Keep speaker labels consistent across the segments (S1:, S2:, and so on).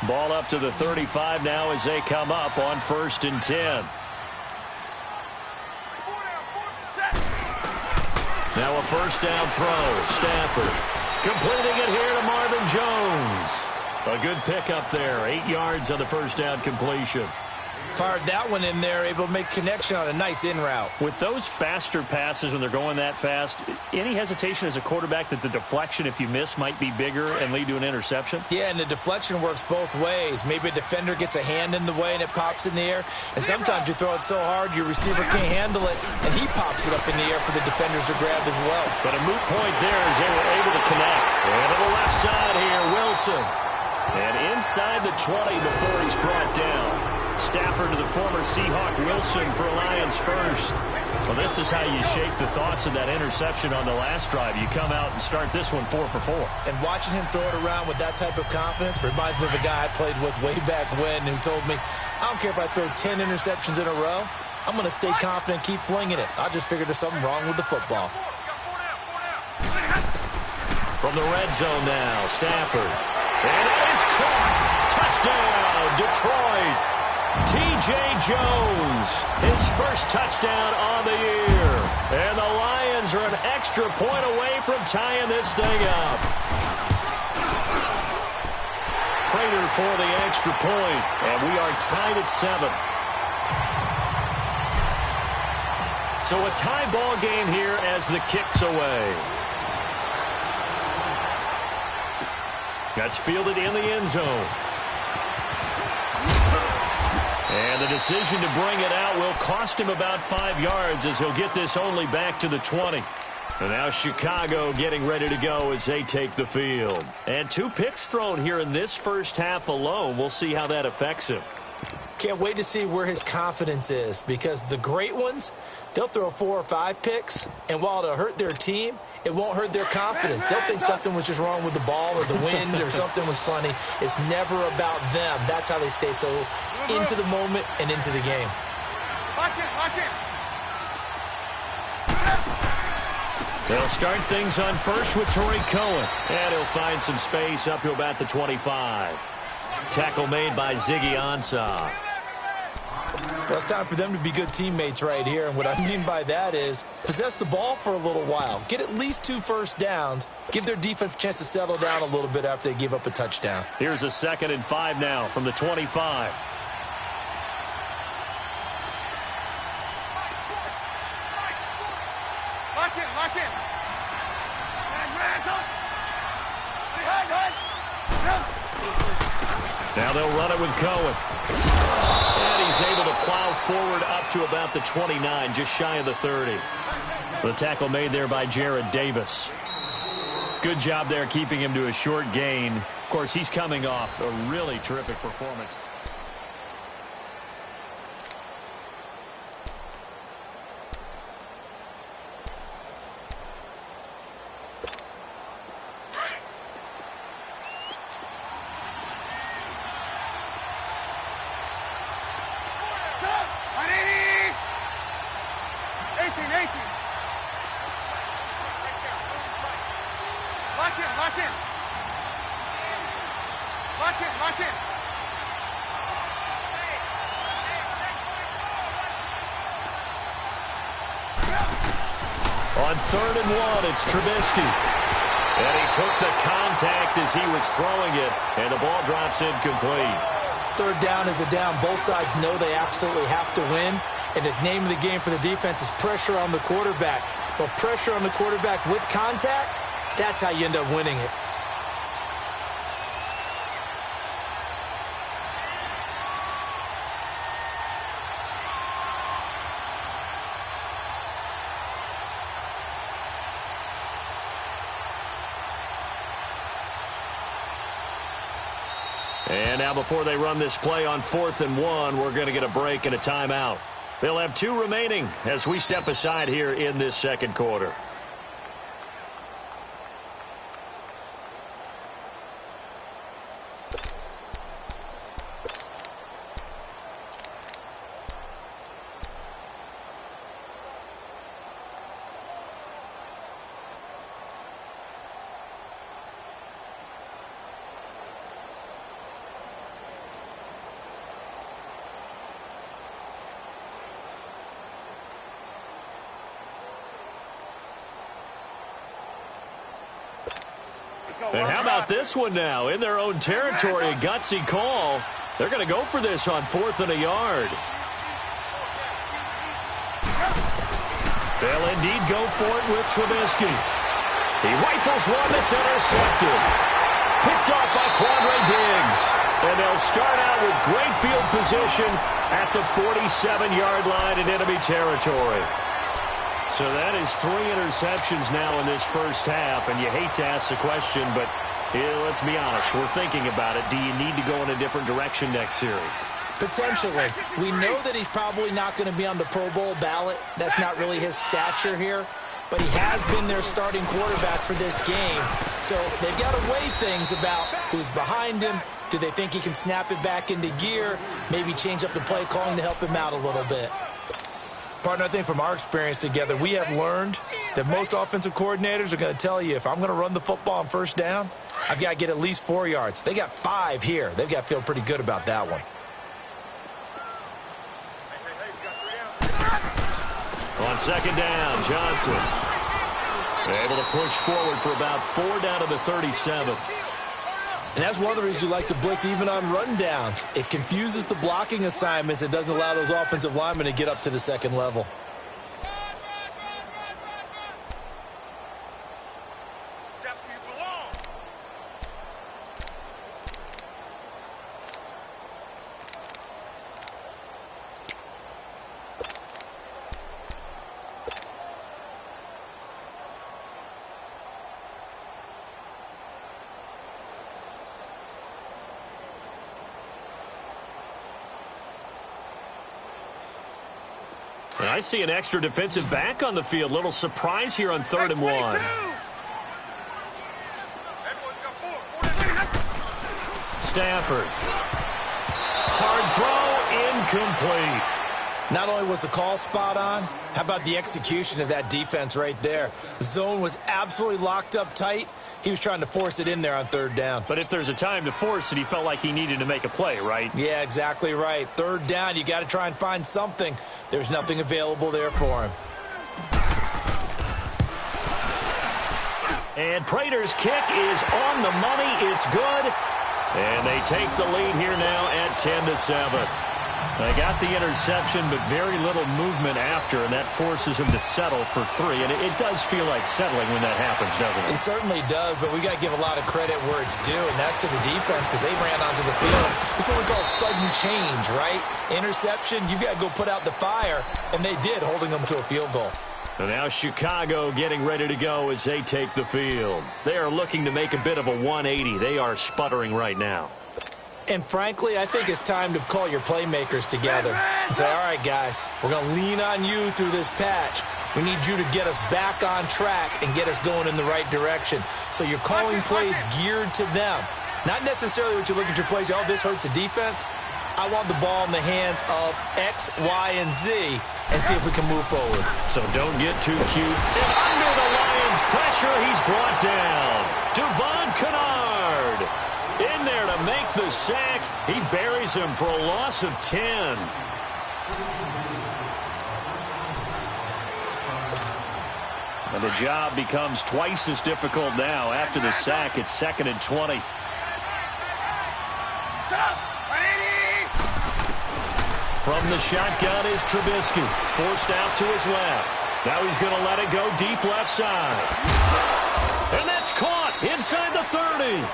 S1: Ball up to the 35 now as they come up on 1st and 10. Now a first down throw. Stafford completing it here to Marvin Jones. A good pickup there. 8 yards on the first down completion.
S2: Fired that one in there, able to make connection on a nice in route.
S1: With those faster passes when they're going that fast, any hesitation as a quarterback that the deflection, if you miss, might be bigger and lead to an interception?
S2: Yeah, and the deflection works both ways. Maybe a defender gets a hand in the way and it pops in the air. And sometimes you throw it so hard your receiver can't handle it, and he pops it up in the air for the defenders to grab as well.
S1: But a moot point there as they were able to connect. And to the left side here, Wilson. And inside the 20 before he's brought down. Stafford to the former Seahawk Wilson for Lions first. Well, this is how you shake the thoughts of that interception on the last drive. You come out and start this one 4 for 4.
S2: And watching him throw it around with that type of confidence reminds me of a guy I played with way back when who told me, I don't care if I throw 10 interceptions in a row. I'm going to stay confident and keep flinging it. I just figured there's something wrong with the football.
S1: From the red zone now, Stafford. And it is caught. Touchdown, Detroit. T.J. Jones, his first touchdown on the year. And the Lions are an extra point away from tying this thing up. Prater for the extra point, and we are tied at 7. So a tie ball game here as the kick's away. That's fielded in the end zone. And the decision to bring it out will cost him about 5 yards as he'll get this only back to the 20. And now Chicago getting ready to go as they take the field. And 2 picks thrown here in this first half alone. We'll see how that affects him.
S2: Can't wait to see where his confidence is, because the great ones, they'll throw 4 or 5 picks, and while it'll hurt their team, it won't hurt their confidence. They'll think something was just wrong with the ball or the wind or something was funny. It's never about them. That's how they stay so into the moment and into the game.
S1: They'll start things on first with Tariq Cohen. And he'll find some space up to about the 25. Tackle made by Ziggy Ansah.
S2: Well, it's time for them to be good teammates right here. And what I mean by that is possess the ball for a little while. Get at least 2 first downs. Give their defense a chance to settle down a little bit after they give up a touchdown.
S1: Here's a 2nd and 5 now from the 25.
S3: Lock in.
S1: Now they'll run it with Cohen. And he's able to plow forward up to about the 29, just shy of the 30. The tackle made there by Jared Davis. Good job there keeping him to a short gain. Of course, he's coming off a really terrific performance.
S3: Lock in.
S1: On 3rd and 1, it's Trubisky. And he took the contact as he was throwing it, and the ball drops incomplete.
S2: 3rd down is a down. Both sides know they absolutely have to win. And the name of the game for the defense is pressure on the quarterback. But pressure on the quarterback with contact, that's how you end up winning it.
S1: And now before they run this play on 4th and 1, we're going to get a break and a timeout. They'll have 2 remaining as we step aside here in this 2nd quarter. And how about this one now? In their own territory, a gutsy call. They're going to go for this on 4th and a yard. They'll indeed go for it with Trubisky. He rifles one that's intercepted. Picked off by Quandre Diggs. And they'll start out with great field position at the 47-yard line in enemy territory. So that is 3 interceptions now in this first half, and you hate to ask the question, but let's be honest, we're thinking about it. Do you need to go in a different direction next series?
S2: Potentially. We know that he's probably not going to be on the Pro Bowl ballot. That's not really his stature here. But he has been their starting quarterback for this game. So they've got to weigh things about who's behind him. Do they think he can snap it back into gear? Maybe change up the play calling to help him out a little bit. Partner, I think from our experience together, we have learned that most offensive coordinators are going to tell you, if I'm going to run the football on first down, I've got to get at least 4 yards. They got 5 here. They've got to feel pretty good about that one.
S1: On 2nd down, Johnson able to push forward for about 4 down to the 37.
S2: And that's one of the reasons you like to blitz even on rundowns. It confuses the blocking assignments. It doesn't allow those offensive linemen to get up to the second level.
S1: And I see an extra defensive back on the field. Little surprise here on 3rd and 1. Stafford. Hard throw, incomplete.
S2: Not only was the call spot on, how about the execution of that defense right there? The zone was absolutely locked up tight. He was trying to force it in there on 3rd down.
S1: But if there's a time to force it, he felt like he needed to make a play, right?
S2: Yeah, exactly right. 3rd down, you got to try and find something. There's nothing available there for him.
S1: And Prater's kick is on the money. It's good. And they take the lead here now at 10-7. They got the interception, but very little movement after, and that forces him to settle for 3. And it does feel like settling when that happens, doesn't it?
S2: It certainly does, but we got to give a lot of credit where it's due, and that's to the defense because they ran onto the field. It's what we call sudden change, right? Interception, you got to go put out the fire, and they did, holding them to a field goal.
S1: And now Chicago getting ready to go as they take the field. They are looking to make a bit of a 180. They are sputtering right now.
S2: And frankly, I think it's time to call your playmakers together and say, all right, guys, we're going to lean on you through this patch. We need you to get us back on track and get us going in the right direction. So you're calling plays geared to them. Not necessarily what you look at your plays, oh, this hurts the defense. I want the ball in the hands of X, Y, and Z and see if we can move forward.
S1: So don't get too cute. And under the Lions' pressure, he's brought down. Devon Kennard in there to make the sack. He buries him for a loss of 10. And the job becomes twice as difficult now. After the sack, it's 2nd and 20. From the shotgun is Trubisky. Forced out to his left. Now he's going to let it go deep left side. And that's caught inside the 30.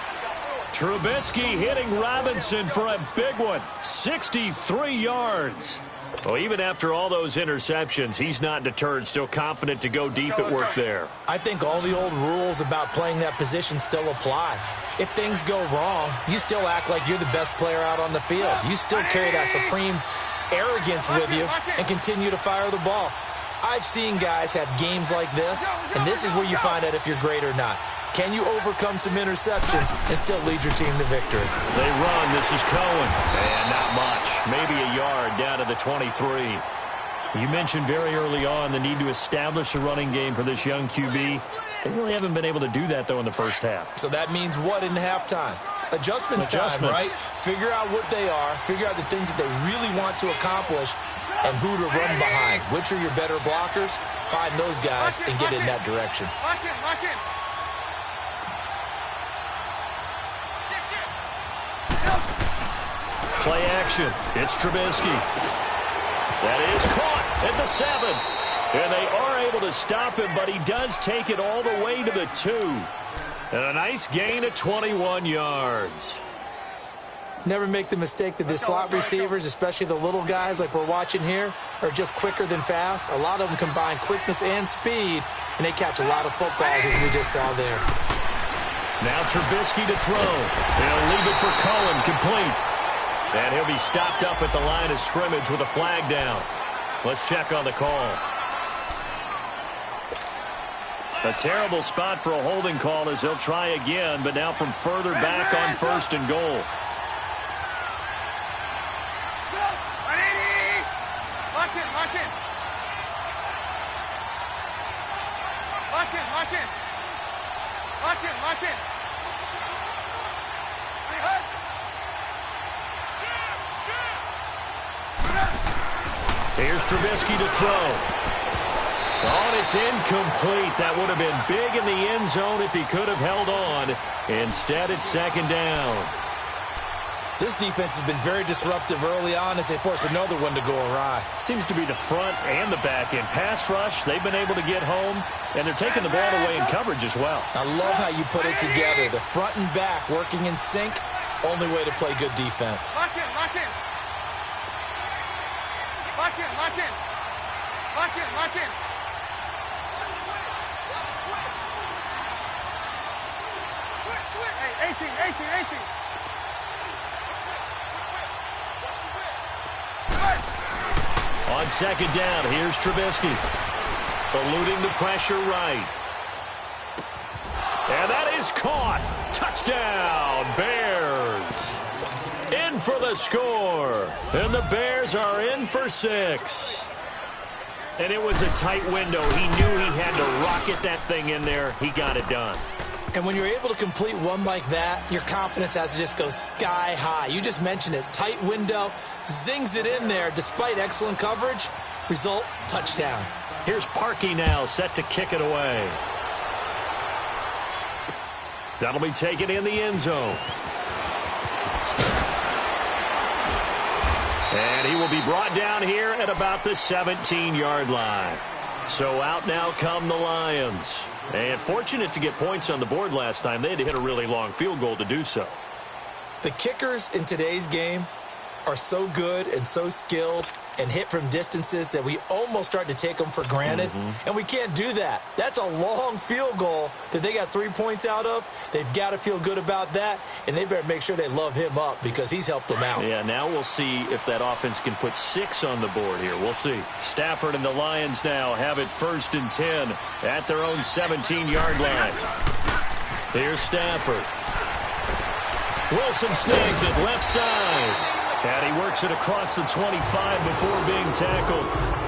S1: Trubisky hitting Robinson for a big one. 63 yards. Well, even after all those interceptions, he's not deterred, still confident to go deep at work there.
S2: I think all the old rules about playing that position still apply. If things go wrong, you still act like you're the best player out on the field. You still carry that supreme arrogance with you and continue to fire the ball. I've seen guys have games like this, and this is where you find out if you're great or not. Can you overcome some interceptions and still lead your team to victory?
S1: They run. This is Cohen. And not much. Maybe a yard down to the 23. You mentioned very early on the need to establish a running game for this young QB. They really haven't been able to do that, though, in the first half.
S2: So that means what in halftime? Adjustments time, right? Figure out what they are. Figure out the things that they really want to accomplish and who to run behind. Which are your better blockers? Find those guys and get in that direction.
S1: Play action. It's Trubisky. That is caught at the 7. And they are able to stop him, but he does take it all the way to the 2. And a nice gain of 21 yards.
S2: Never make the mistake that the slot receivers, especially the little guys like we're watching here, are just quicker than fast. A lot of them combine quickness and speed, and they catch a lot of footballs, as we just saw there.
S1: Now Trubisky to throw. They'll leave it for Cullen, complete. And he'll be stopped up at the line of scrimmage with a flag down. Let's check on the call. A terrible spot for a holding call as they'll try again, but now from further back on 1st and goal.
S3: Lock in.
S1: Here's Trubisky to throw. Oh, and it's incomplete. That would have been big in the end zone if he could have held on. Instead, it's 2nd down.
S2: This defense has been very disruptive early on as they force another one to go awry.
S1: Seems to be the front and the back end. Pass rush, they've been able to get home, and they're taking the ball away in coverage as well.
S2: I love how you put it together. The front and back working in sync, only way to play good defense.
S3: Lock in. Hey, 18.
S1: On 2nd down, here's Trubisky. Eluding the pressure right. And that is caught. Touchdown, Bears. In for the score. And the Bears are in for 6. And it was a tight window. He knew he had to rocket that thing in there. He got it done.
S2: And when you're able to complete one like that, your confidence has to just go sky high. You just mentioned it. Tight window, zings it in there despite excellent coverage. Result, touchdown.
S1: Here's Parkey now, set to kick it away. That'll be taken in the end zone. And he will be brought down here at about the 17-yard line. So out now come the Lions. And fortunate to get points on the board last time. They had to hit a really long field goal to do so.
S2: The kickers in today's game are so good and so skilled and hit from distances that we almost start to take them for granted. And we can't do that. That's a long field goal that they got 3 points out of. They've got to feel good about that, and they better make sure they love him up because he's helped them out.
S1: Yeah, now we'll see if that offense can put 6 on the board here. We'll see. Stafford and the Lions now have it 1st and 10 at their own 17-yard line. Here's Stafford. Wilson snags it left side. And he works it across the 25 before being tackled.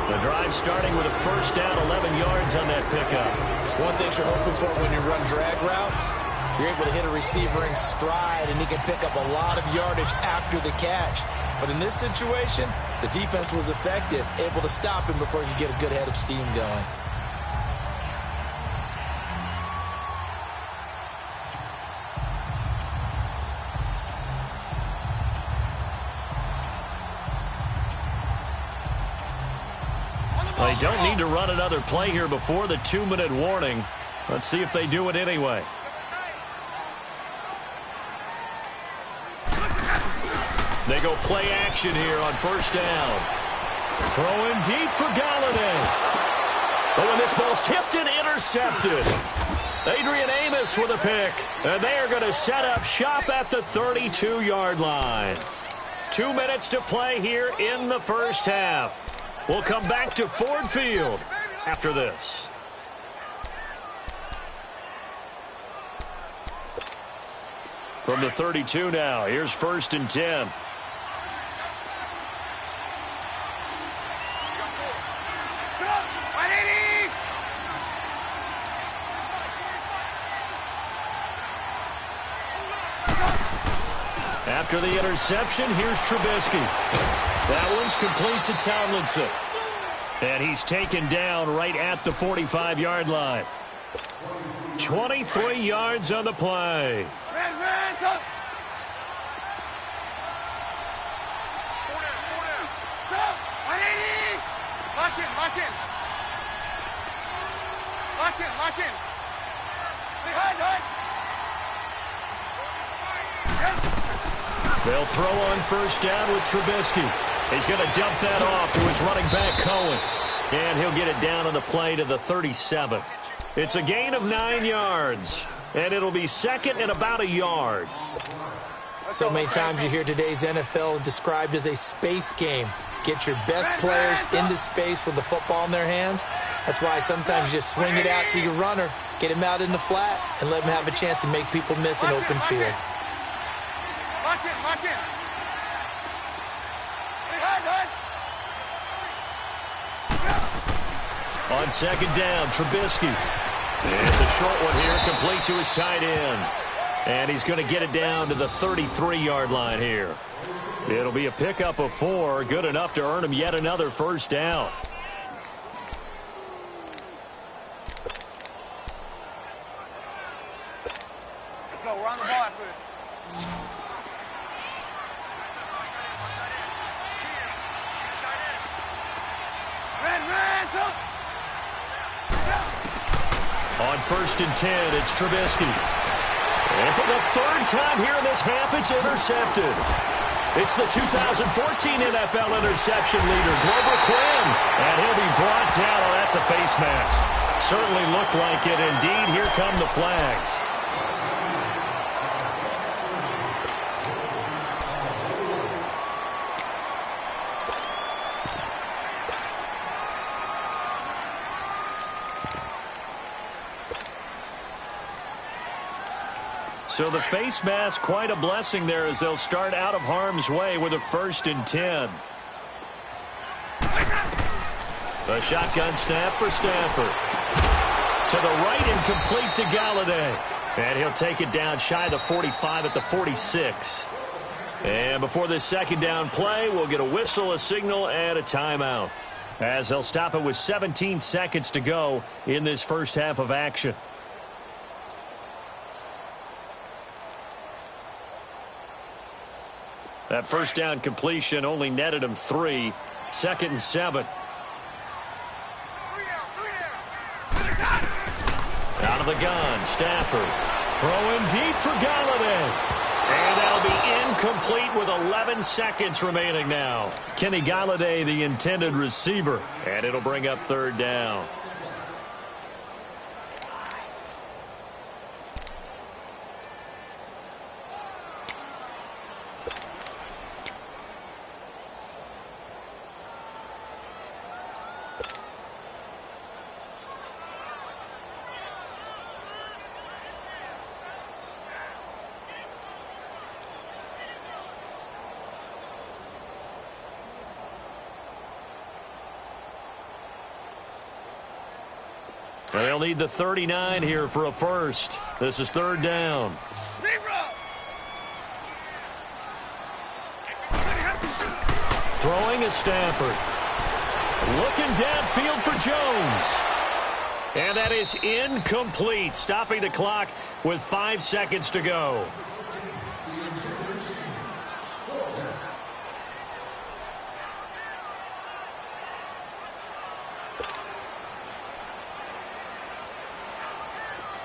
S1: The drive starting with a 1st down, 11 yards on that pickup.
S2: One thing you're hoping for when you run drag routes, you're able to hit a receiver in stride, and he can pick up a lot of yardage after the catch. But in this situation, the defense was effective, able to stop him before he could get a good head of steam going.
S1: They don't need to run another play here before the 2-minute warning. Let's see if they do it anyway. They go play action here on 1st down. Throwing deep for Galladay. Oh, and this ball's tipped and intercepted. Adrian Amos with a pick. And they are going to set up shop at the 32-yard line. 2 minutes to play here in the 1st half. We'll come back to Ford Field after this. From the 32 now, here's 1st and 10. After the interception, here's Trubisky. That one's complete to Tomlinson. And he's taken down right at the 45-yard line. 23 yards on the play.
S3: Lock in, lock in. Lock in, lock in. Behind,
S1: They'll throw on first down with Trubisky. He's going to dump that off to his running back, Cohen. And he'll get it down on the play to the 37. It's a gain of 9 yards. And it'll be second and about a yard.
S2: So many times you hear today's NFL described as a space game. Get your best players into space with the football in their hands. That's why sometimes you just swing it out to your runner, get him out in the flat, and let him have a chance to make people miss an open field.
S3: Lock in, lock in.
S1: On second down, Trubisky. It's a short one here, complete to his tight end. And he's going to get it down to the 33-yard line here. It'll be a pickup of 4, good enough to earn him yet another first down.
S3: Let's go, we're on the ball after this.
S1: On first and 10, it's Trubisky. And for the third time here in this half, it's intercepted. It's the 2014 NFL interception leader, Glover Quinn. And he'll be brought down. Oh, that's a face mask. Certainly looked like it. Indeed, here come the flags. So the face mask, quite a blessing there as they'll start out of harm's way with a first and 10. The shotgun snap for Stafford. To the right and complete to Galladay. And he'll take it down shy of the 45 at the 46. And before this second down play, we'll get a whistle, a signal, and a timeout. As they'll stop it with 17 seconds to go in this first half of action. That first down completion only netted him 3. Second and 7. Out of the gun, Stafford. Throwing deep for Galladay. And that'll be incomplete with 11 seconds remaining now. Kenny Galladay, the intended receiver. And it'll bring up third down. They'll need the 39 here for a first. This is third down. Throwing is Stafford. Looking downfield for Jones. And that is incomplete, stopping the clock with 5 seconds to go.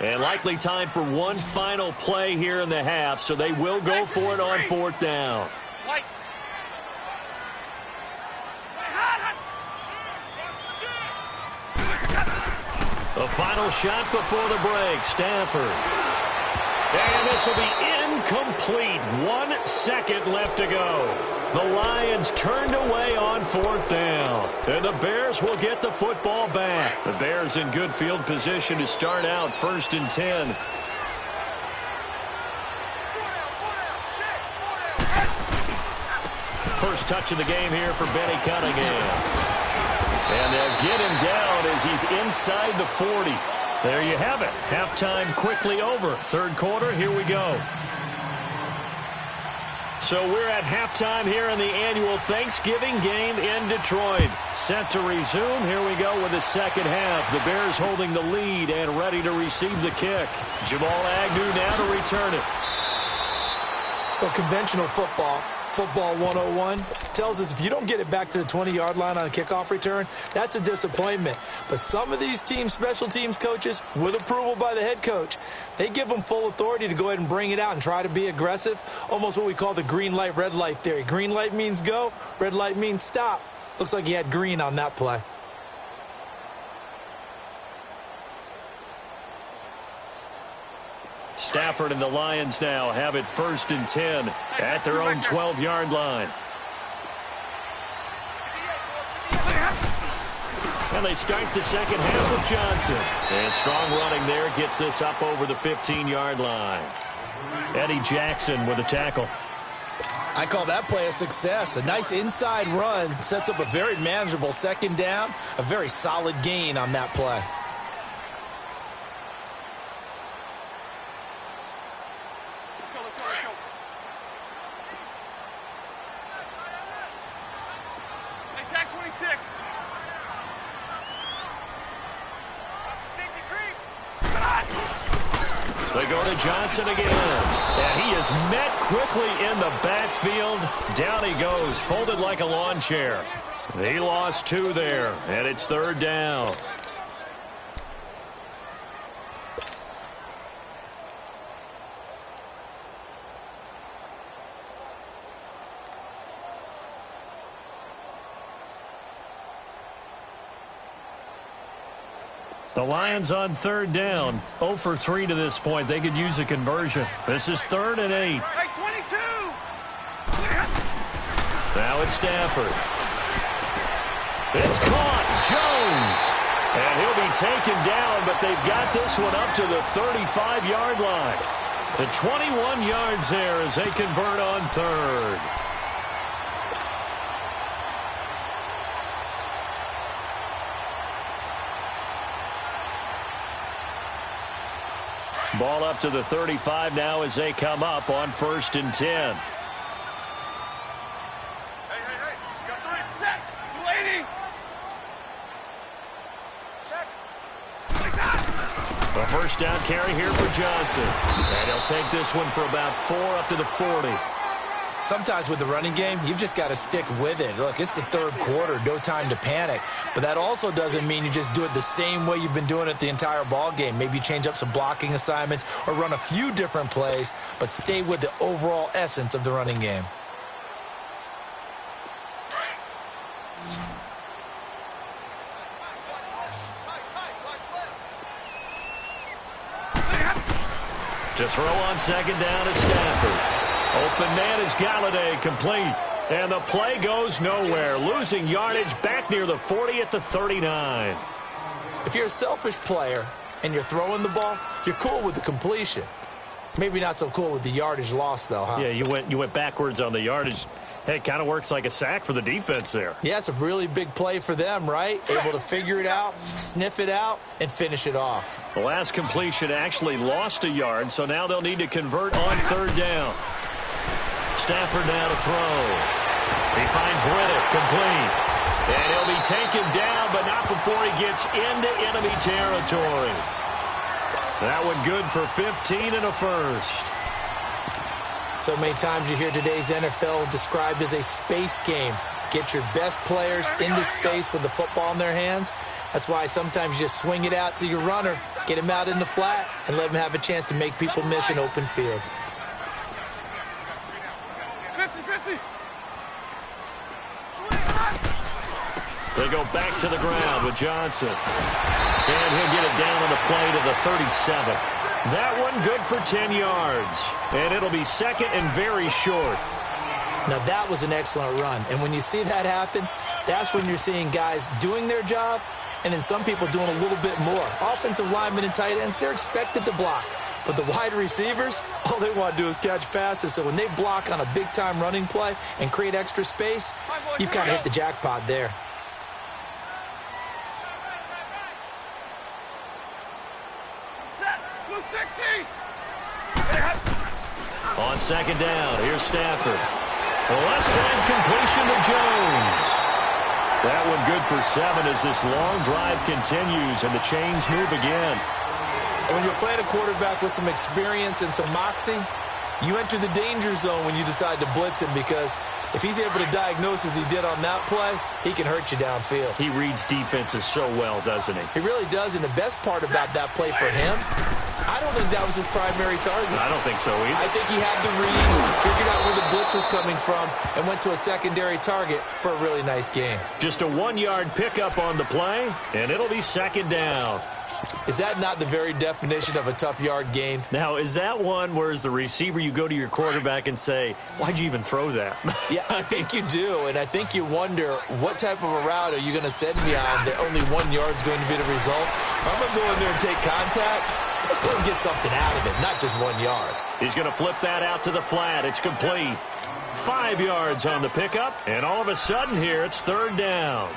S1: And likely time for one final play here in the half, so they will go for it on fourth down. The final shot before the break, Stafford. And this will be incomplete. 1 second left to go. The Lions turned away on fourth down. And the Bears will get the football back. The Bears in good field position to start out first and 10. First touch of the game here for Benny Cunningham. And they'll get him down as he's inside the 40. There you have it. Halftime quickly over. Third quarter, here we go. So we're at halftime here in the annual Thanksgiving game in Detroit. Set to resume. Here we go with the second half. The Bears holding the lead and ready to receive the kick. Jamal Agnew now to return it.
S2: Well, conventional football Football 101 tells us if you don't get it back to the 20-yard line on a kickoff return, that's a disappointment. But some of these special teams coaches, with approval by the head coach, they give them full authority to go ahead and bring it out and try to be aggressive, almost what we call the green light, red light theory. Green light means go, red light means stop. Looks like he had green on that play.
S1: Stafford and the Lions now have it 1st and 10 at their own 12-yard line. And they start the second half with Johnson. And strong running there gets this up over the 15-yard line. Eddie Jackson with a tackle.
S2: I call that play a success. A nice inside run sets up a very manageable second down, a very solid gain on that play.
S1: They go to Johnson again. And he is met quickly in the backfield. Down he goes, folded like a lawn chair. He lost 2 there, and it's 3rd down. The Lions on 3rd down. 0 for 3 to this point. They could use a conversion. This is 3rd and 8.
S3: Hey, 22!
S1: Now it's Stafford. It's caught. Jones. And he'll be taken down, but they've got this one up to the 35-yard line. The 21 yards there as they convert on 3rd. Ball up to the 35 now as they come up on 1st and 10.
S3: Hey, got 3. Set. 280. Check.
S1: A first down carry here for Johnson. And he'll take this one for about 4 up to the 40.
S2: Sometimes with the running game, you've just got to stick with it. Look, it's the 3rd quarter, no time to panic. But that also doesn't mean you just do it the same way you've been doing it the entire ball game. Maybe change up some blocking assignments or run a few different plays, but stay with the overall essence of the running game.
S1: To throw on 2nd down is Stafford. Open man is Galladay, complete. And the play goes nowhere. Losing yardage back near the 40 at the 39.
S2: If you're a selfish player and you're throwing the ball, you're cool with the completion. Maybe not so cool with the yardage loss, though, huh?
S1: Yeah, you went backwards on the yardage. Hey, it kind of works like a sack for the defense there.
S2: Yeah, it's a really big play for them, right? Able to figure it out, sniff it out, and finish it off.
S1: The last completion actually lost a yard, so now they'll need to convert on 3rd down. Stafford now to throw. He finds Riddick, complete. And he'll be taken down, but not before he gets into enemy territory. That one good for 15 and a first.
S2: So many times you hear today's NFL described as a space game. Get your best players into space with the football in their hands. That's why sometimes you just swing it out to your runner, get him out in the flat, and let him have a chance to make people miss an open field.
S3: 50-50.
S1: They go back to the ground with Johnson. And he'll get it down on the play to the 37. That one good for 10 yards. And it'll be 2nd and very short.
S2: Now, that was an excellent run. And when you see that happen, that's when you're seeing guys doing their job and then some people doing a little bit more. Offensive linemen and tight ends, they're expected to block. But the wide receivers, all they want to do is catch passes. So when they block on a big-time running play and create extra space, you've kind of hit the jackpot there.
S1: On 2nd down, here's Stafford. Left side completion to Jones. That one good for 7 as this long drive continues and the chains move again.
S2: When you're playing a quarterback with some experience and some moxie, You enter the danger zone when you decide to blitz him, because if he's able to diagnose as he did on that play, he can hurt you downfield.
S1: He reads defenses so well, doesn't he?
S2: He really does, and the best part about that play for him, I don't think that was his primary target.
S1: I don't think so either.
S2: I think he had the read, figured out where the blitz was coming from, and went to a secondary target for a really nice game.
S1: Just a 1-yard pickup on the play, and it'll be second down.
S2: Is that not the very definition of a tough yard gained?
S1: Now, is that one where as the receiver you go to your quarterback and say, why'd you even throw that?
S2: Yeah, I think you do, and I think you wonder what type of a route are you going to send me on that only 1 yard's going to be the result? If I'm going to go in there and take contact, let's go and get something out of it, not just 1 yard.
S1: He's going to flip that out to the flat. It's complete. 5 yards on the pickup, and all of a sudden here it's third down.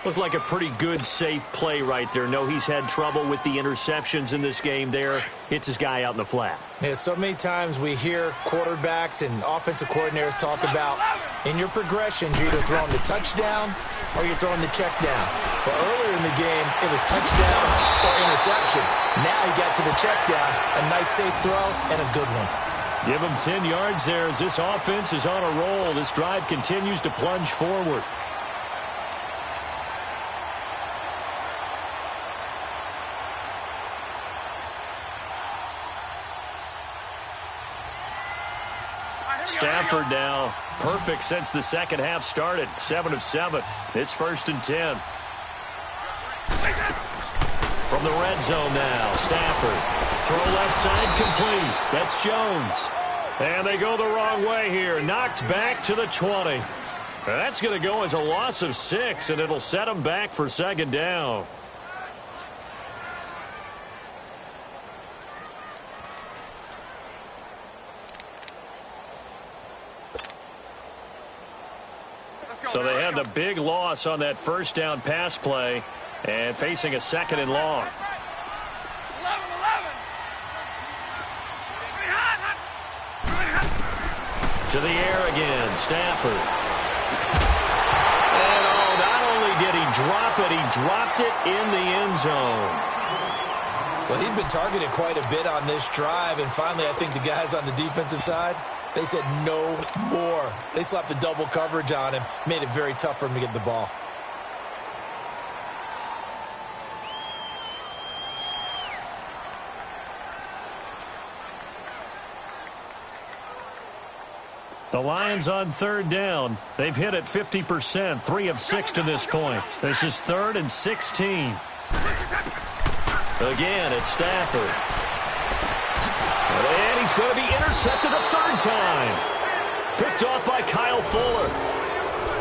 S1: Looked like a pretty good, safe play right there. No, he's had trouble with the interceptions in this game there. Hits his guy out in the flat.
S2: Yeah, so many times we hear quarterbacks and offensive coordinators talk about in your progressions, you're either throwing the touchdown or you're throwing the check down. But earlier in the game, it was touchdown or interception. Now he got to the check down, a nice safe throw and a good one.
S1: Give him 10 yards there as this offense is on a roll. This drive continues to plunge forward. Stafford now perfect since the second half started. 7 of 7. It's 1st and 10. From the red zone now, Stafford. Throw left side complete. That's Jones. And they go the wrong way here. Knocked back to the 20. That's going to go as a loss of 6, and it'll set them back for second down. So they had the big loss on that first down pass play and facing a second and long.
S3: 11.
S1: To the air again, Stafford. And not only did he drop it, he dropped it in the end zone.
S2: Well, he'd been targeted quite a bit on this drive, and finally I think the guys on the defensive side, they said no more. They slapped the double coverage on him, made it very tough for him to get the ball.
S1: The Lions on third down. They've hit it 50%, 3 of 6 to this point. This is 3rd and 16. Again, it's Stafford. And he's going to be intercepted a third time. Picked off by Kyle Fuller.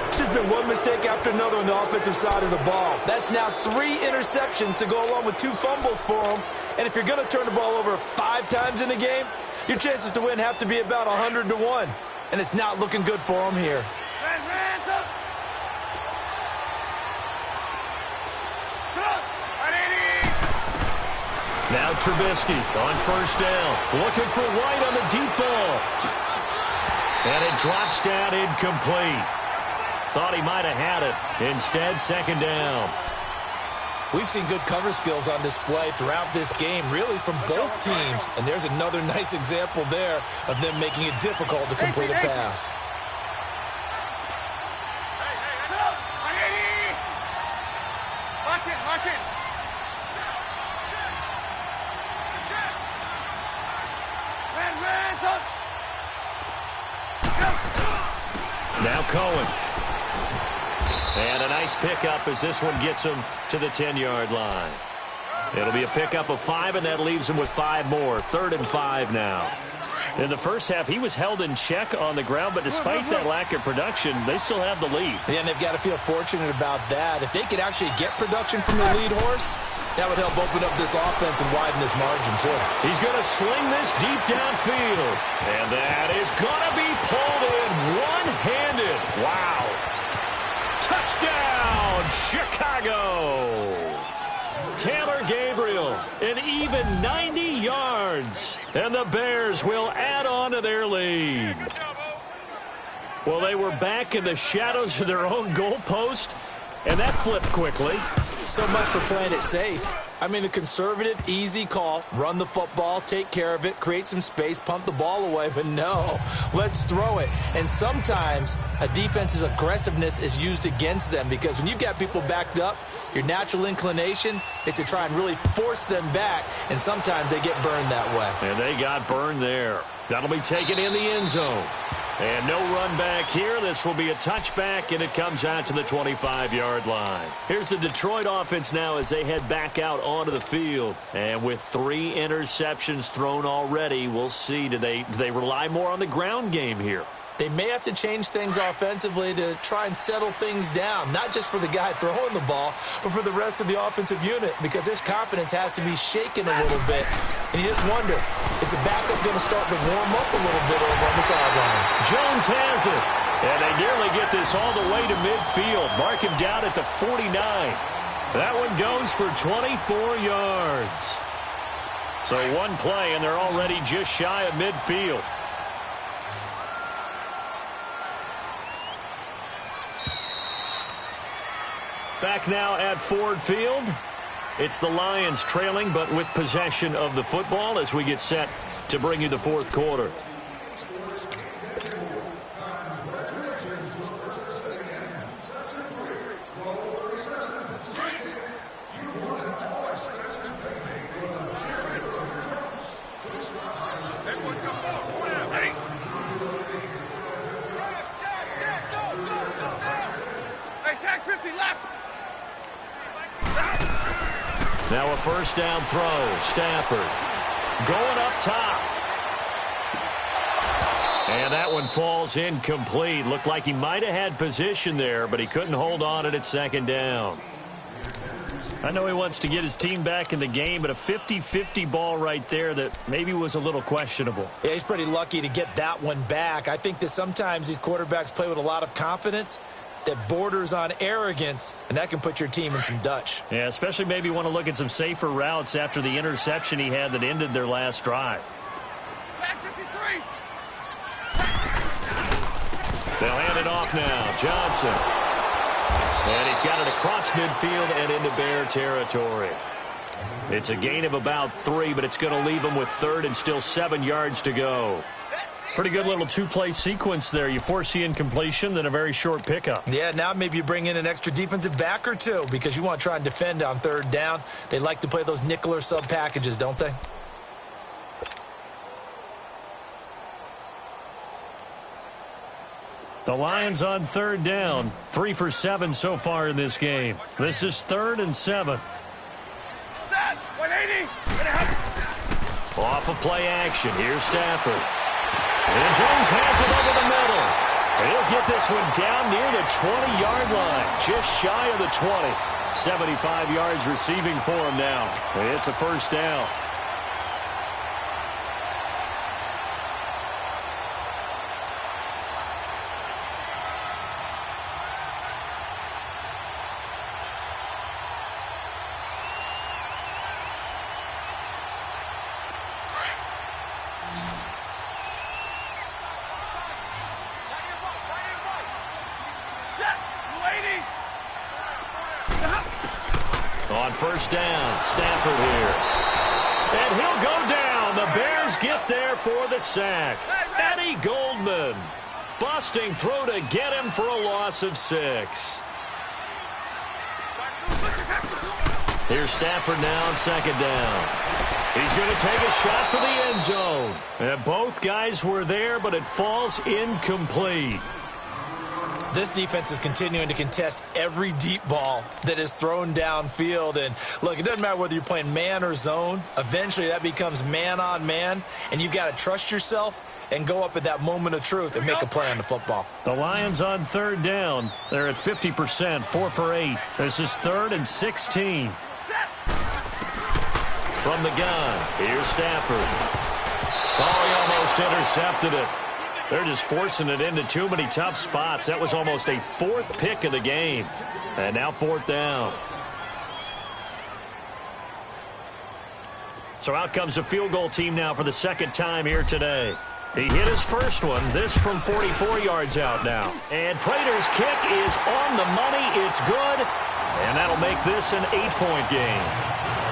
S2: It's just been one mistake after another on the offensive side of the ball. That's now 3 interceptions to go along with 2 fumbles for him. And if you're going to turn the ball over 5 times in a game, your chances to win have to be about 100 to 1. And it's not looking good for him here.
S1: Now Trubisky on first down. Looking for White on the deep ball. And it drops down incomplete. Thought he might have had it. Instead, second down.
S2: We've seen good cover skills on display throughout this game, really from both teams. And there's another nice example there of them making it difficult to complete a pass.
S1: Now Cohen. And a nice pickup as this one gets him to the 10-yard line. It'll be a pickup of 5, and that leaves him with 5 more. 3rd and 5 now. In the first half, he was held in check on the ground, but despite that lack of production, they still have the lead.
S2: Yeah, and they've got to feel fortunate about that. If they could actually get production from their lead horse, that would help open up this offense and widen this margin, too. He's
S1: going to sling this deep downfield. And that is going to be pulled in one-handed. Wow. Touchdown, Chicago. Taylor Gabriel, an even 90 yards. And the Bears will add on to their lead. Well, they were back in the shadows of their own goalpost, and that flipped quickly.
S2: so much for playing it safe. I mean, the conservative, easy call, run the football, take care of it, create some space, pump the ball away. But no, let's throw it. And sometimes a defense's aggressiveness is used against them because when you've got people backed up, your natural inclination is to try and really force them back, and sometimes they get burned that way.
S1: And they got burned there. That'll be taken in the end zone. And no run back here. This will be a touchback, and it comes out to the 25-yard line. Here's the Detroit offense now as they head back out onto the field. And with 3 interceptions thrown already, we'll see. Do they rely more on the ground game here?
S2: They may have to change things offensively to try and settle things down, not just for the guy throwing the ball, but for the rest of the offensive unit, because his confidence has to be shaken a little bit. And you just wonder, is the backup going to start to warm up a little bit over on the sideline?
S1: Jones has it. And they nearly get this all the way to midfield. Mark him down at the 49. That one goes for 24 yards. So one play, and they're already just shy of midfield. Back now at Ford Field. It's the Lions trailing, but with possession of the football as we get set to bring you the fourth quarter. Now a first down throw. Stafford going up top. And that one falls incomplete. Looked like he might have had position there, but he couldn't hold on at second down. I know he wants to get his team back in the game, but a 50-50 ball right there that maybe was a little questionable.
S2: Yeah, he's pretty lucky to get that one back. I think that sometimes these quarterbacks play with a lot of confidence that borders on arrogance, and that can put your team in some Dutch.
S1: Yeah, especially maybe want to look at some safer routes after the interception he had that ended their last drive. They'll hand it off now. Johnson. And he's got it across midfield and into Bear territory. It's a gain of about 3, but it's going to leave him with third and still 7 yards to go. Pretty good little two-play sequence there. You force the incompletion, then a very short pickup.
S2: Yeah, now maybe you bring in an extra defensive back or two because you want to try and defend on third down. They like to play those nickel or sub packages, don't they?
S1: The Lions on third down. 3 for 7 so far in this game. This is 3rd and 7.
S3: Set. 180.
S1: Off of play action. Here's Stafford. And Jones has it over the middle. He'll get this one down near the 20-yard line. Just shy of the 20. 75 yards receiving for him now. It's a first down. On first down, Stafford here. And he'll go down. The Bears get there for the sack. Eddie Goldman busting through to get him for a loss of 6. Here's Stafford now on second down. He's going to take a shot for the end zone. And both guys were there, but it falls incomplete.
S2: This defense is continuing to contest every deep ball that is thrown downfield. And, look, it doesn't matter whether you're playing man or zone. Eventually, that becomes man-on-man, and you've got to trust yourself and go up at that moment of truth and make a play on the football.
S1: The Lions on third down. They're at 50%, 4 for 8. This is 3rd and 16. From the gun, here's Stafford. Oh, he almost intercepted it. They're just forcing it into too many tough spots. That was almost a 4th pick of the game. And now 4th down. So out comes a field goal team now for the second time here today. He hit his first one. This from 44 yards out now. And Prater's kick is on the money. It's good. And that'll make this an 8-point game.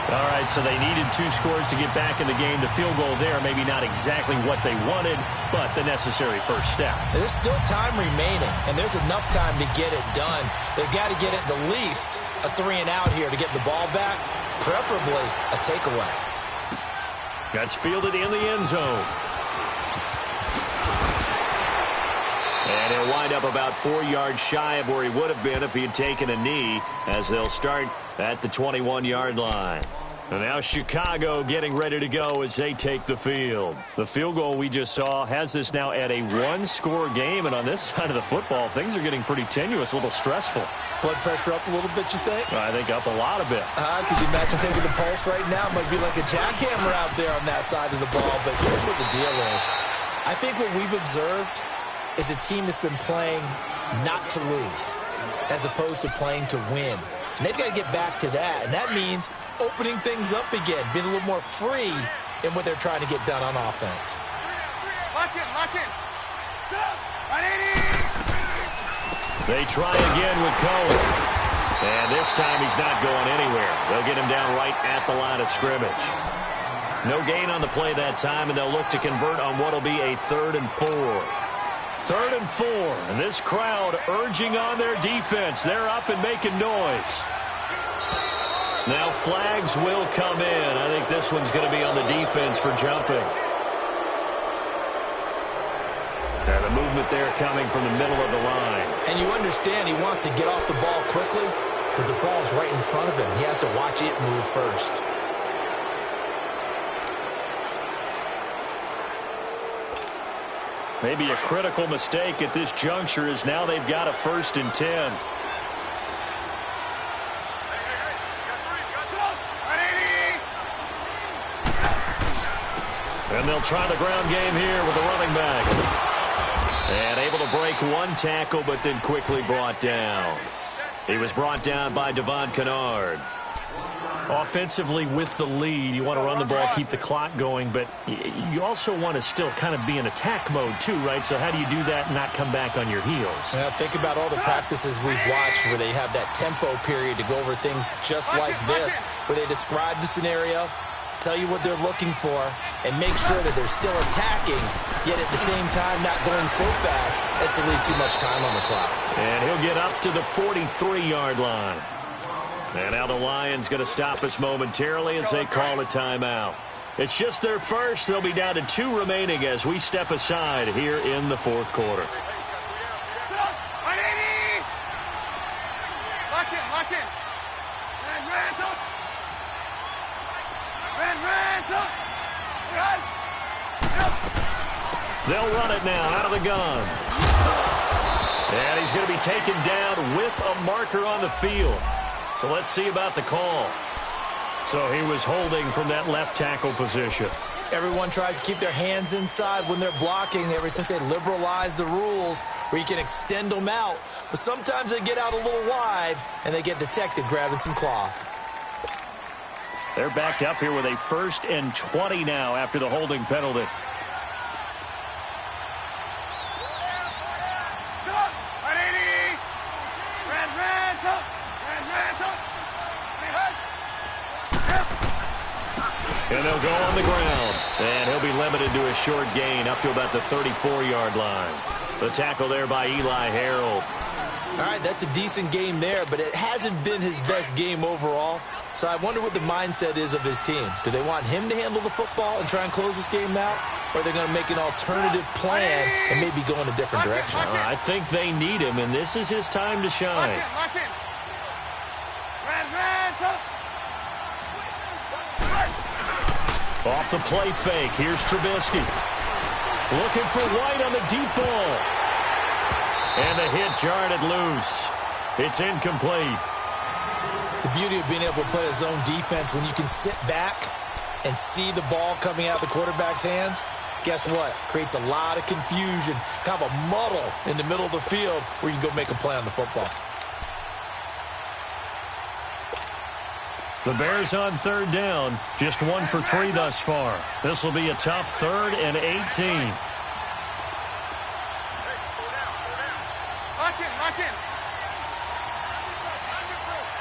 S1: All right, so they needed 2 scores to get back in the game. The field goal there, maybe not exactly what they wanted, but the necessary first step.
S2: There's still time remaining, and there's enough time to get it done. They've got to get at the least a 3-and-out here to get the ball back, preferably a takeaway.
S1: That's fielded in the end zone. And he'll wind up about 4 yards shy of where he would have been if he had taken a knee, as they'll start at the 21-yard line. And now Chicago getting ready to go as they take the field. The field goal we just saw has this now at a 1-score game, and on this side of the football, things are getting pretty tenuous, a little stressful.
S2: Blood pressure up a little bit, you think?
S1: I think up a lot a bit.
S2: Could you imagine taking the pulse right now? It might be like a jackhammer out there on that side of the ball, but here's what the deal is. I think what we've observed is a team that's been playing not to lose as opposed to playing to win. And they've got to get back to that, and that means opening things up again, being a little more free in what they're trying to get done on offense.
S3: Lock in, lock in. 180.
S1: They try again with Cohen. And this time he's not going anywhere. They'll get him down right at the line of scrimmage. No gain on the play that time, and they'll look to convert on what will be a 3rd and 4. 3rd and 4, and this crowd urging on their defense. They're up and making noise. Now flags will come in. I think this one's going to be on the defense for jumping. Now the movement there coming from the middle of the line.
S2: And you understand he wants to get off the ball quickly, but the ball's right in front of him. He has to watch it move first.
S1: Maybe a critical mistake at this juncture is now they've got a 1st and 10. And they'll try the ground game here with the running back. And able to break 1 tackle, but then quickly brought down. He was brought down by Devon Kennard. Offensively with the lead, you want to run the ball, keep the clock going, but you also want to still kind of be in attack mode too, right? So how do you do that and not come back on your heels?
S2: Well, think about all the practices we've watched where they have that tempo period to go over things just like this, where they describe the scenario, tell you what they're looking for, and make sure that they're still attacking, yet at the same time not going so fast as to leave too much time on the clock.
S1: And he'll get up to the 43-yard line. And now the Lions going to stop us momentarily as they call a timeout. It's just their first. They'll be down to 2 remaining as we step aside here in the 4th quarter.
S3: 180. Lock in, lock in.
S1: They'll run it now out of the gun. And he's going to be taken down with a marker on the field. So let's see about the call. So he was holding from that left tackle position.
S2: Everyone tries to keep their hands inside when they're blocking ever since they liberalized the rules where you can extend them out. But sometimes they get out a little wide and they get detected grabbing some cloth.
S1: They're backed up here with a 1st and 20 now after the holding penalty. And they'll go on the ground. And he'll be limited to a short gain up to about the 34-yard line. The tackle there by Eli Harold.
S2: All right, that's a decent game there, but it hasn't been his best game overall. So I wonder what the mindset is of his team. Do they want him to handle the football and try and close this game out? Or are they going to make an alternative plan and maybe go in a different direction?
S1: I think they need him, and this is his time to shine.
S3: Lock in.
S1: Off the play fake, here's Trubisky. Looking for White on the deep ball. And the hit jarred it loose. It's incomplete.
S2: The beauty of being able to play a zone defense when you can sit back and see the ball coming out of the quarterback's hands, guess what? Creates a lot of confusion, kind of a muddle in the middle of the field where you can go make a play on the football.
S1: The Bears on 3rd down, just 1 for 3 thus far. This will be a tough 3rd and 18.
S3: Lock in, lock in.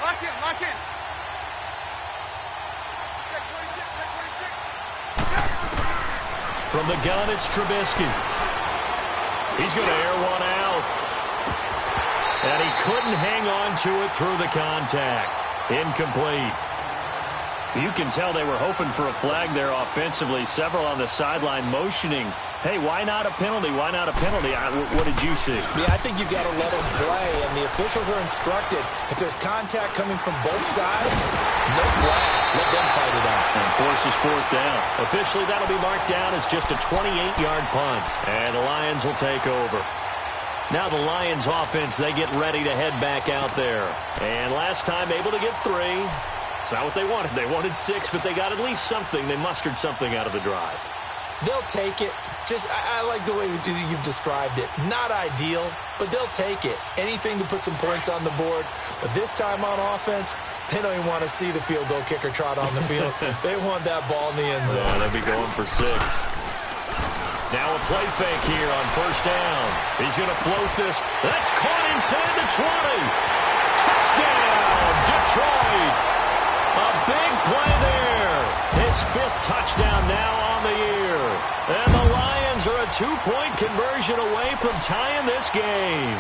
S3: Lock Lock in, lock in. Check 26, check 26.
S1: From the gun, it's Trubisky. He's going to air one out. And he couldn't hang on to it through the contact. Incomplete. You can tell they were hoping for a flag there offensively. Several on the sideline motioning, hey, why not a penalty? Why not a penalty? What did you see?
S2: Yeah, I think you got to let them play, and the officials are instructed. If there's contact coming from both sides, no flag. Let them fight it out.
S1: And forces fourth down. Officially, that'll be marked down as just a 28-yard punt. And the Lions will take over. Now the Lions offense, they get ready to head back out there. And last time able to get 3. It's not what they wanted. They wanted 6, but they got at least something. They mustered something out of the drive.
S2: They'll take it. I like the way you've described it. Not ideal, but they'll take it. Anything to put some points on the board. But this time on offense, they don't even want to see the field goal kicker trot on the field. They want that ball in the end zone.
S1: Yeah, they'll be going for 6. Now a play fake here on first down. He's going to float this. That's caught inside the 20. Touchdown, Detroit. A big play there. His 5th touchdown now on the year. And the Lions are a 2-point conversion away from tying this game.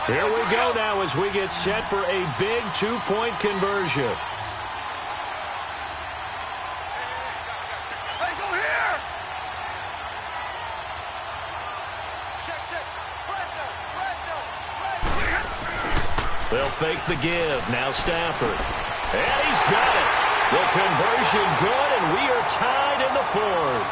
S1: Here we go now as we get set for a big 2-point conversion.
S3: Hey, go here. Check, check.
S1: They'll fake the give. Now Stafford. And he's got it. The conversion good, and we are tied in the 4th.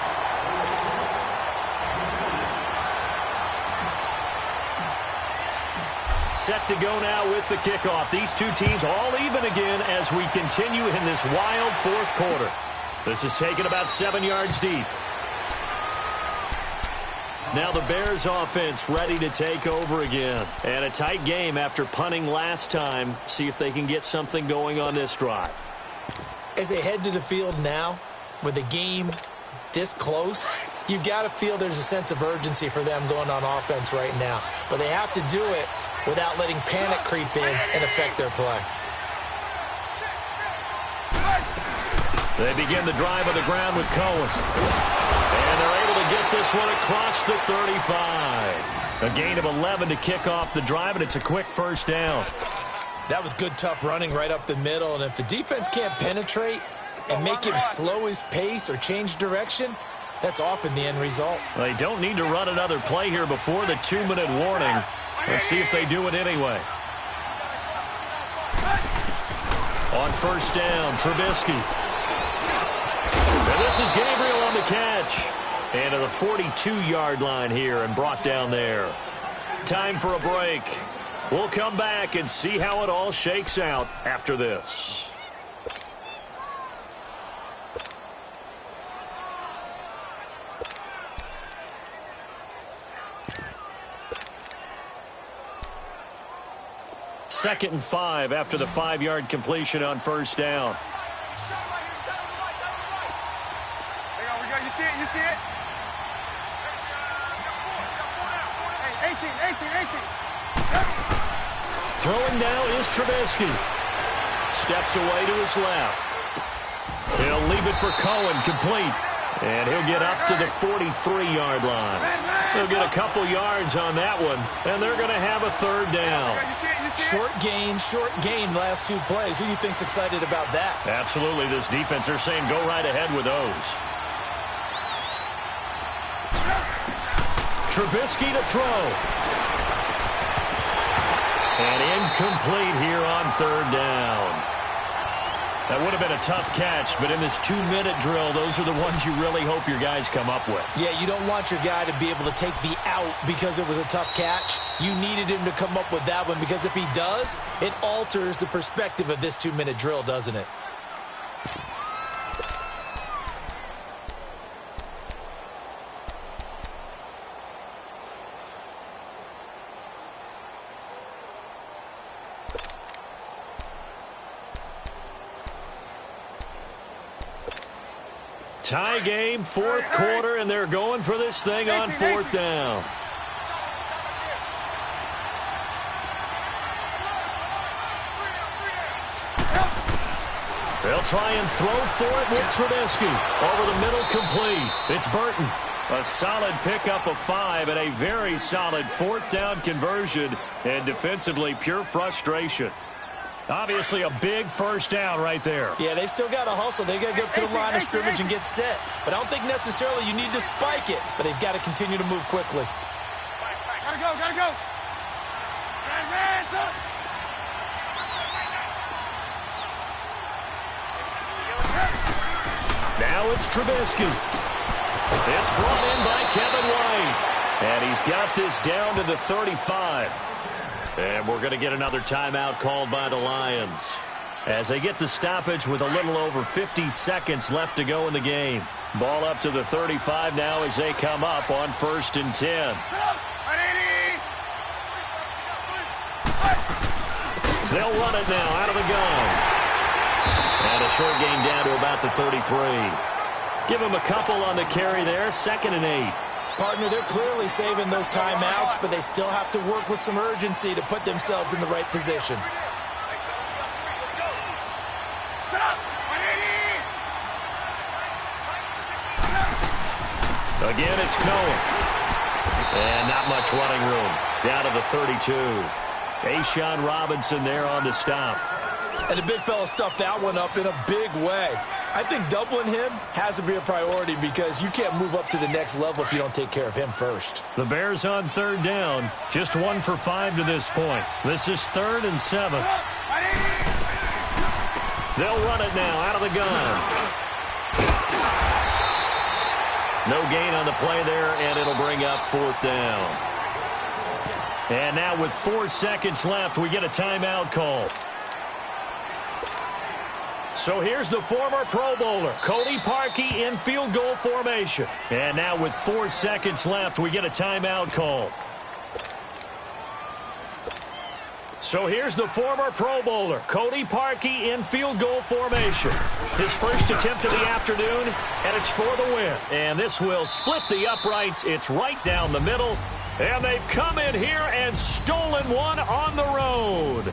S1: Set to go now with the kickoff. These two teams all even again as we continue in this wild 4th quarter. This is taken about 7 yards deep. Now the Bears offense ready to take over again. And a tight game after punting last time. See if they can get something going on this drive.
S2: As they head to the field now, with the game this close, you've got to feel there's a sense of urgency for them going on offense right now. But they have to do it without letting panic creep in and affect their play.
S1: They begin the drive on the ground with Cohen. And they're able to get this one across the 35. A gain of 11 to kick off the drive, and it's a quick first down.
S2: That was good, tough running right up the middle. And if the defense can't penetrate and make him slow his pace or change direction, that's often the end result.
S1: They don't need to run another play here before the 2-minute warning. Let's see if they do it anyway. On first down, Trubisky. And this is Gabriel on the catch. And to the 42-yard line here and brought down there. Time for a break. We'll come back and see how it all shakes out after this. Second and 5 after the 5-yard completion on first down.
S3: Hang on, we got, you see it, you see it? Hey, 18.
S1: Throwing now is Trubisky. Steps away to his left. He'll leave it for Cohen, complete. And he'll get up to the 43-yard line. He'll get a couple yards on that one, and they're going to have a third down.
S2: Short gain, last 2 plays. Who do you think's excited about that?
S1: Absolutely, this defense, they're saying go right ahead with those. Trubisky to throw. And incomplete here on third down. That would have been a tough catch, but in this 2-minute drill, those are the ones you really hope your guys come up with.
S2: Yeah, you don't want your guy to be able to take the out because it was a tough catch. You needed him to come up with that one because if he does, it alters the perspective of this 2-minute drill, doesn't it?
S1: Tie game, 4th quarter, and they're going for this thing on 4th down. They'll try and throw for it with Trubisky. Over the middle, complete. It's Burton. A solid pickup of 5 and a very solid 4th down conversion. And defensively, pure frustration. Obviously, a big first down right there.
S2: Yeah, they still got to hustle. They got to get to the line of scrimmage and get set. But I don't think necessarily you need to spike it. But they've got to continue to move quickly.
S3: Gotta go, gotta go. Hands up.
S1: Now it's Trubisky. It's brought in by Kevin White. And he's got this down to the 35. And we're going to get another timeout called by the Lions as they get the stoppage with a little over 50 seconds left to go in the game. Ball up to the 35 now as they come up on 1st and 10. They'll run it now out of the gun. And a short gain down to about the 33. Give him a couple on the carry there. 2nd and 8.
S2: Partner, they're clearly saving those timeouts, but they still have to work with some urgency to put themselves in the right position.
S1: Again, it's Cohen. And not much running room. Down to the 32. A'Shawn Robinson there on the stop.
S2: And the big fella stuffed that one up in a big way. I think doubling him has to be a priority because you can't move up to the next level if you don't take care of him first.
S1: The Bears on 3rd down. Just 1 for 5 to this point. This is 3rd and 7. They'll run it now out of the gun. No gain on the play there, and it'll bring up 4th down. And now with 4 seconds left, we get a timeout call. So here's the former Pro Bowler, Cody Parkey, in field goal formation. And now with 4 seconds left, we get a timeout call. So here's the former Pro Bowler, Cody Parkey, in field goal formation. His first attempt of the afternoon, and it's for the win. And this will split the uprights. It's right down the middle. And they've come in here and stolen one on the road.